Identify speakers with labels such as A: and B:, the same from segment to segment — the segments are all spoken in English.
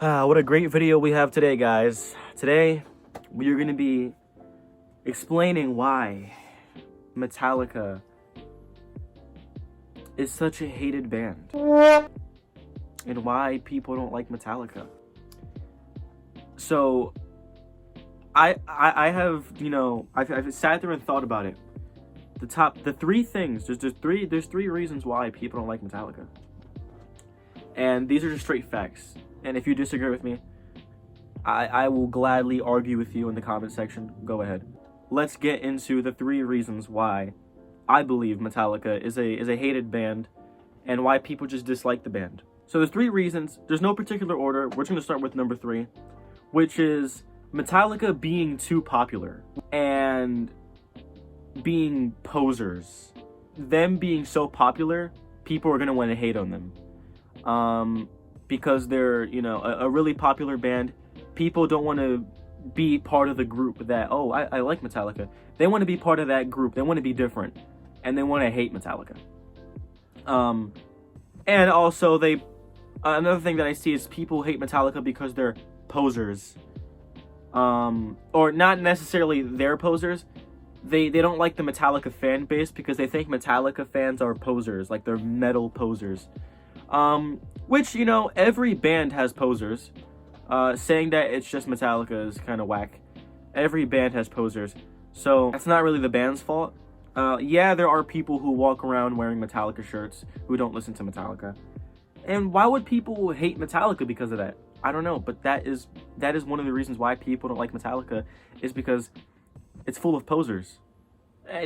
A: What a great video we have today, guys. Today, we are going to be explaining why Metallica is such a hated band and why people don't like Metallica. So, I have, I've sat there and thought about it. The three things, there's three reasons why people don't like Metallica. And these are just straight facts. And if you disagree with me, I will gladly argue with you in the comment section. Go ahead. Let's get into the three reasons why I believe Metallica is a hated band and why people just dislike the band. So there's three reasons. There's no particular order. We're just going to start with number 3, which is Metallica being too popular and being posers. Them being so popular, people are going to want to hate on them. Because they're, a really popular band. People don't want to be part of the group that, I like Metallica. They want to be part of that group. They want to be different. And they want to hate Metallica. And also, another thing that I see is people hate Metallica because they're posers. Or not necessarily they're posers. They don't like the Metallica fan base because they think Metallica fans are posers. Like, they're metal posers. Which, every band has posers. Saying that it's just Metallica is kind of whack. Every band has posers. So, that's not really the band's fault. Yeah, there are people who walk around wearing Metallica shirts who don't listen to Metallica. And why would people hate Metallica because of that? I don't know, but that is one of the reasons why people don't like Metallica, is because it's full of posers.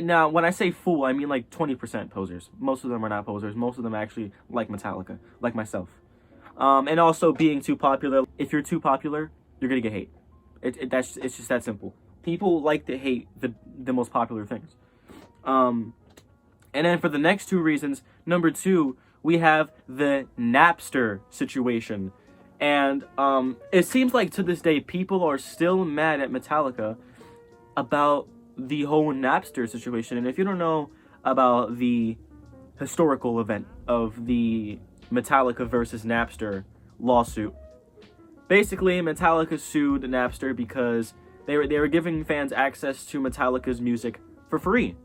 A: Now, when I say full, I mean like 20% posers. Most of them are not posers. Most of them actually like Metallica, like myself. And also being too popular. If you're too popular, you're gonna get hate. It's just that simple. People like to hate the most popular things. And then for the next two reasons, number 2, we have the Napster situation. And it seems like to this day, people are still mad at Metallica about the whole Napster situation. And if you don't know about the historical event of the Metallica versus Napster lawsuit, basically Metallica sued Napster because they were giving fans access to Metallica's music for free.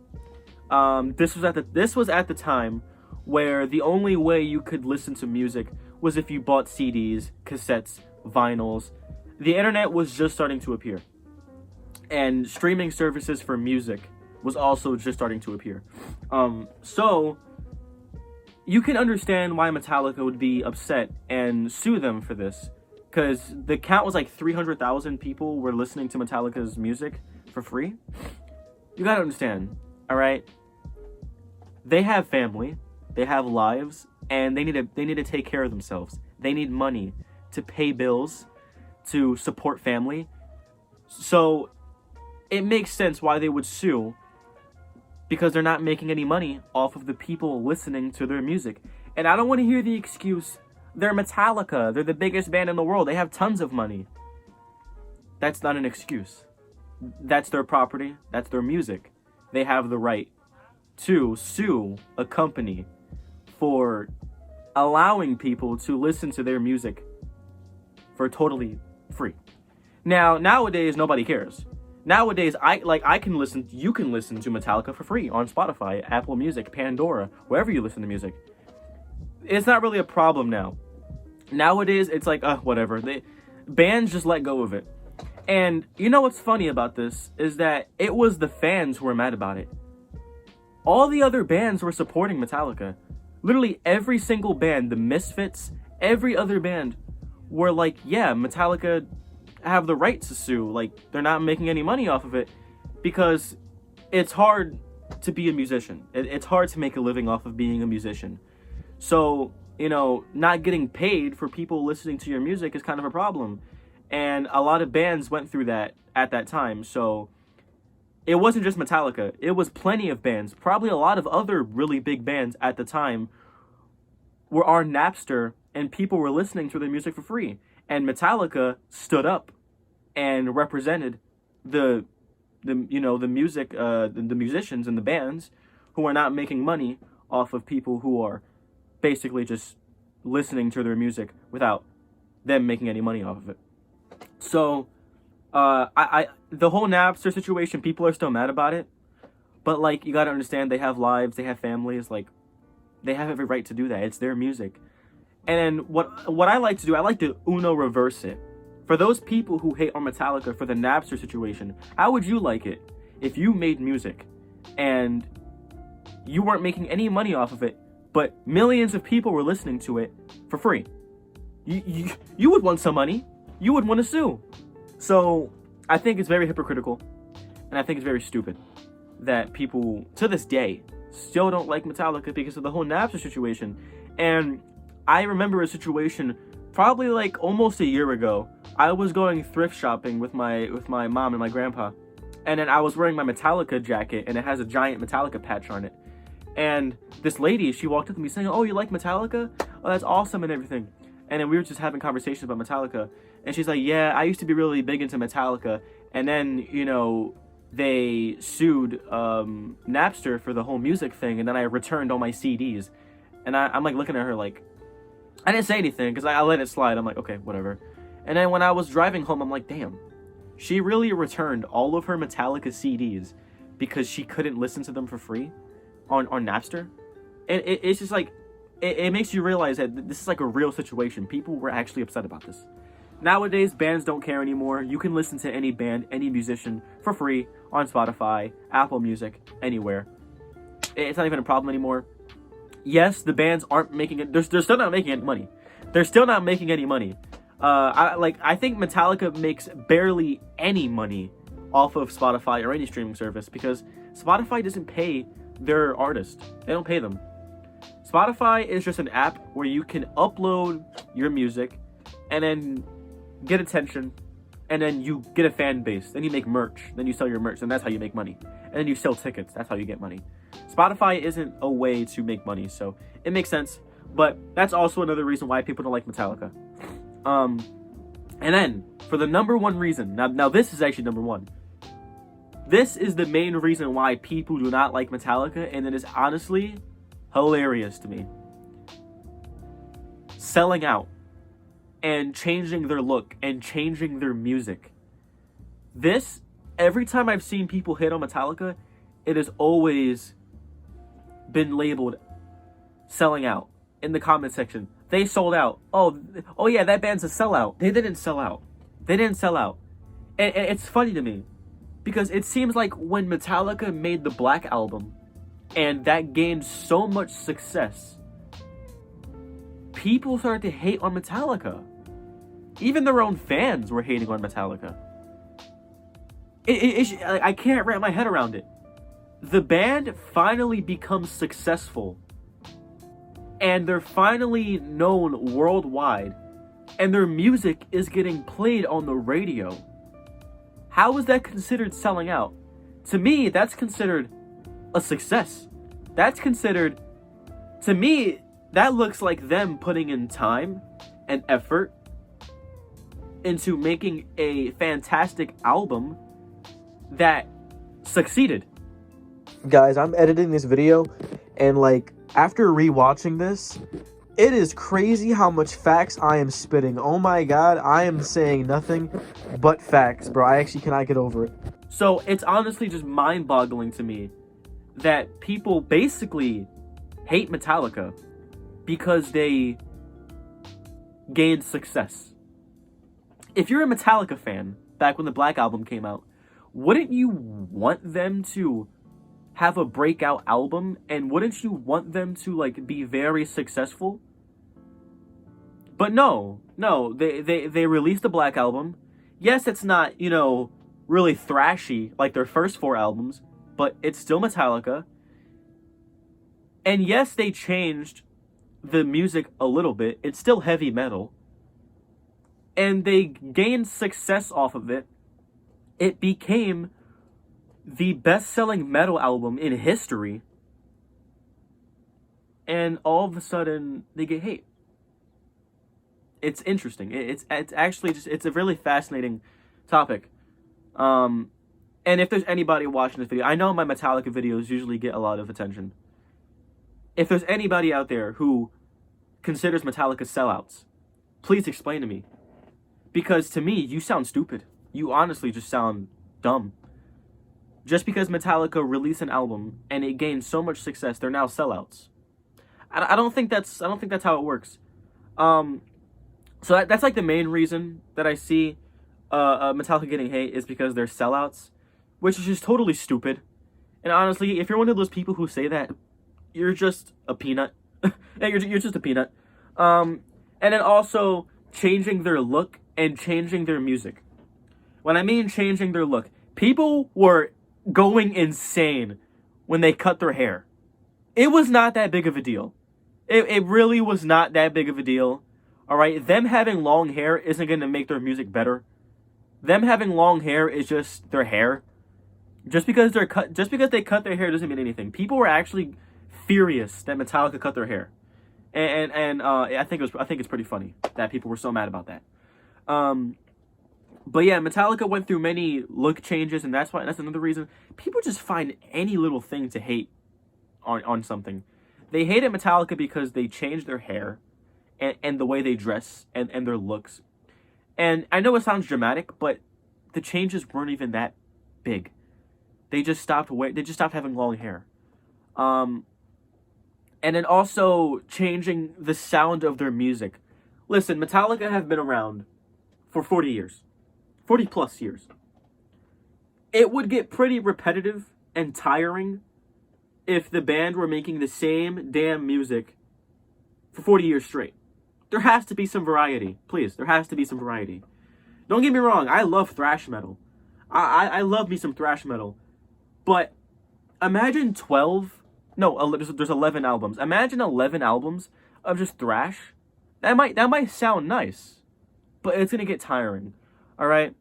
A: This was at the time where the only way you could listen to music was if you bought CDs, cassettes, vinyls. The internet was just starting to appear. And streaming services for music was also just starting to appear. So you can understand why Metallica would be upset and sue them for this, because the count was like 300,000 people were listening to Metallica's music for free. You gotta understand, all right? They have family, they have lives, and they need to take care of themselves. They need money to pay bills, to support family. So it makes sense why they would sue, because they're not making any money off of the people listening to their music. And I don't want to hear the excuse, they're Metallica, they're the biggest band in the world, they have tons of money. That's not an excuse. That's their property, that's their music. They have the right to sue a company for allowing people to listen to their music for totally free. Now, nowadays, nobody cares. Nowadays, you can listen to Metallica for free on Spotify, Apple Music, Pandora, wherever you listen to music. It's not really a problem now. Nowadays, it's like, whatever. Bands just let go of it. And you know what's funny about this is that it was the fans who were mad about it. All the other bands were supporting Metallica. Literally every single band, the Misfits, every other band were like, yeah, Metallica have the right to sue. Like, they're not making any money off of it, because it's hard to be a musician. It's hard to make a living off of being a musician. So, not getting paid for people listening to your music is kind of a problem. And a lot of bands went through that at that time. So it wasn't just Metallica. It was plenty of bands. Probably a lot of other really big bands at the time were on Napster, and people were listening to their music for free. And Metallica stood up and represented the music, the musicians and the bands who are not making money off of people who are basically just listening to their music without them making any money off of it. So, the whole Napster situation, people are still mad about it. But, like, you gotta understand, they have lives, they have families, like, they have every right to do that. It's their music. And what I like to do, I like to Uno reverse it. For those people who hate on Metallica for the Napster situation, how would you like it if you made music and you weren't making any money off of it, but millions of people were listening to it for free? You would want some money. You would want to sue. So I think it's very hypocritical, and I think it's very stupid that people, to this day, still don't like Metallica because of the whole Napster situation. And I remember a situation probably like almost a year ago. I was going thrift shopping with my mom and my grandpa, and then I was wearing my Metallica jacket, and it has a giant Metallica patch on it. And this lady, she walked up to me saying, "Oh, you like Metallica? Oh, that's awesome," and everything. And then we were just having conversations about Metallica, and she's like, "Yeah, I used to be really big into Metallica, and then, you know, they sued Napster for the whole music thing, and then I returned all my CDs." And I'm like looking at her like, I didn't say anything because I let it slide. I'm like, okay, whatever. And then when I was driving home, I'm like, damn, she really returned all of her Metallica CDs because she couldn't listen to them for free on Napster. And it's just like, it makes you realize that this is like a real situation. People were actually upset about this. Nowadays, bands don't care anymore. You can listen to any band, any musician for free on Spotify, Apple Music, anywhere. It's not even a problem anymore. Yes, the bands aren't making it. They're still not making any money. They're still not making any money. I think Metallica makes barely any money off of Spotify or any streaming service because Spotify doesn't pay their artists. They don't pay them. Spotify is just an app where you can upload your music and then get attention, and then you get a fan base, then you make merch, then you sell your merch, and that's how you make money. And then you sell tickets, that's how you get money. Spotify isn't a way to make money, so it makes sense, but that's also another reason why people don't like Metallica. And then, for the number one reason, now this is actually number one. This is the main reason why people do not like Metallica, and it is honestly hilarious to me. Selling out and changing their look and changing their music. This, every time I've seen people hit on Metallica, it has always been labeled selling out in the comment section. They sold out. Oh yeah, that band's a sellout. They didn't sell out. They didn't sell out. And it's funny to me because it seems like when Metallica made the Black Album and that gained so much success, people started to hate on Metallica. Even their own fans were hating on Metallica. I can't wrap my head around it. The band finally becomes successful, and they're finally known worldwide, and their music is getting played on the radio. How is that considered selling out? To me, that's considered a success. That's considered, to me, that looks like them putting in time and effort into making a fantastic album that succeeded. Guys, I'm editing this video, and like after rewatching this, it is crazy how much facts I am spitting. Oh my god, I am saying nothing but facts, bro. I actually cannot get over it. So it's honestly just mind-boggling to me that people basically hate Metallica because they gained success. If you're a Metallica fan, back when the Black Album came out, wouldn't you want them to have a breakout album? And wouldn't you want them to, like, be very successful? But no, they released the Black Album. Yes, it's not, you know, really thrashy like their first 4 albums, but it's still Metallica. And yes, they changed the music a little bit. It's still heavy metal. And they gained success off of it. It became the best-selling metal album in history. And all of a sudden, they get hate. It's interesting. It's actually just, it's a really fascinating topic. And if there's anybody watching this video, I know my Metallica videos usually get a lot of attention. If there's anybody out there who considers Metallica sellouts, please explain to me. Because to me, you sound stupid. You honestly just sound dumb. Just because Metallica released an album and it gained so much success, they're now sellouts. I don't think that's how it works. So that's like the main reason that I see Metallica getting hate is because they're sellouts, which is just totally stupid. And honestly, if you're one of those people who say that, you're just a peanut. Yeah, you're just a peanut. And then also changing their look and changing their music. When I mean changing their look, people were going insane when they cut their hair. It was not that big of a deal. It really was not that big of a deal. All right, them having long hair isn't going to make their music better. Them having long hair is just their hair. Just because they cut their hair doesn't mean anything. People were actually furious that Metallica cut their hair, and I think it's pretty funny that people were so mad about that. But yeah, Metallica went through many look changes, and that's another reason people just find any little thing to hate on something. They hated Metallica because they changed their hair and the way they dress and their looks. And I know it sounds dramatic, but the changes weren't even that big. They just stopped having long hair. And then also changing the sound of their music. Listen, Metallica have been around for 40 years. 40 plus years. It would get pretty repetitive and tiring if the band were making the same damn music for 40 years straight. There has to be some variety. Please, there has to be some variety. Don't get me wrong, I love thrash metal. I love me some thrash metal. But imagine there's 11 albums. Imagine 11 albums of just thrash. That might sound nice, but it's going to get tiring. All right?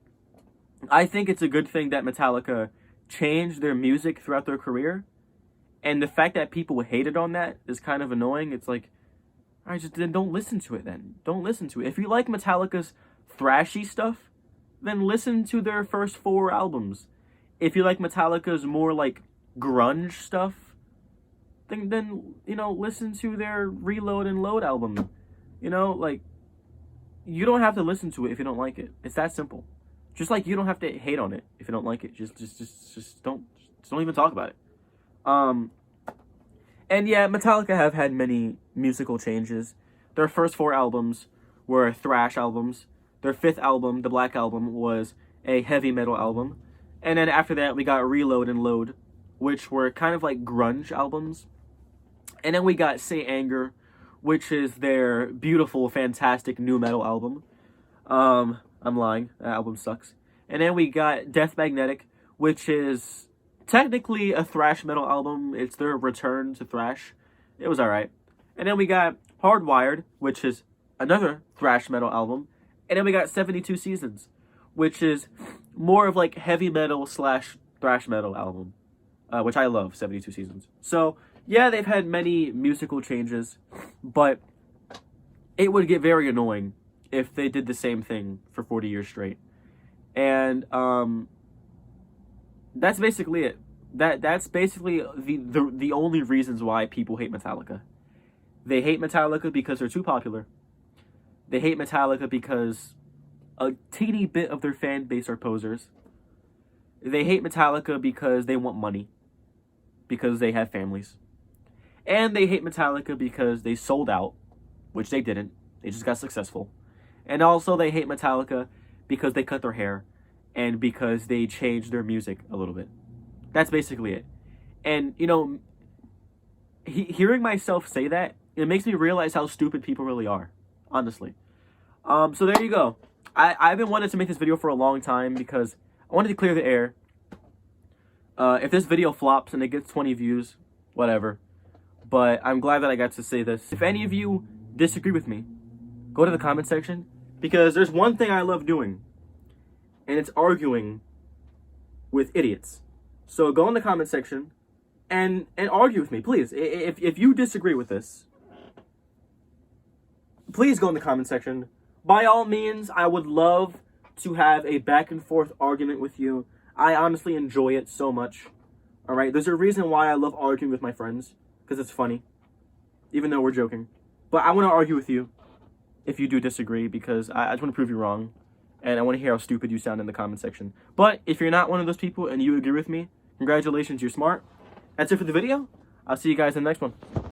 A: I think it's a good thing that Metallica changed their music throughout their career. And the fact that people hated on that is kind of annoying. It's like, all right, then don't listen to it then. Don't listen to it. If you like Metallica's thrashy stuff, then listen to their first 4 albums. If you like Metallica's more like grunge stuff, then listen to their Reload and Load album. Like, you don't have to listen to it if you don't like it. It's that simple. Just like you don't have to hate on it if you don't like it. Just don't even talk about it. And yeah, Metallica have had many musical changes. Their first 4 albums were thrash albums. Their 5th album, the Black Album, was a heavy metal album. And then after that, we got Reload and Load, which were kind of like grunge albums. And then we got Say Anger, which is their beautiful, fantastic nu metal album. I'm lying. That album sucks. And then we got Death Magnetic, which is technically a thrash metal album. It's their return to thrash. It was alright. And then we got Hardwired, which is another thrash metal album. And then we got 72 Seasons, which is more of like heavy metal / thrash metal album, which I love, 72 Seasons. So, yeah, they've had many musical changes, but it would get very annoying if they did the same thing for 40 years straight. And that's basically it. That's basically the only reasons why people hate Metallica. They hate Metallica because they're too popular. They hate Metallica because a teeny bit of their fan base are posers. They hate Metallica because they want money. Because they have families. And they hate Metallica because they sold out, which they didn't. They just got successful. And also they hate Metallica because they cut their hair and because they changed their music a little bit. That's basically it. And, hearing myself say that, it makes me realize how stupid people really are. Honestly. So there you go. I've been wanting to make this video for a long time because I wanted to clear the air. If this video flops and it gets 20 views, whatever. But I'm glad that I got to say this. If any of you disagree with me, go to the comment section. Because there's one thing I love doing. And it's arguing with idiots. So go in the comment section and argue with me, please. If you disagree with this, please go in the comment section. By all means, I would love to have a back and forth argument with you. I honestly enjoy it so much. Alright, there's a reason why I love arguing with my friends. Because it's funny. Even though we're joking. But I want to argue with you if you do disagree, because I just want to prove you wrong. and I want to hear how stupid you sound in the comment section. But if you're not one of those people and you agree with me, congratulations, you're smart. That's it for the video. I'll see you guys in the next one.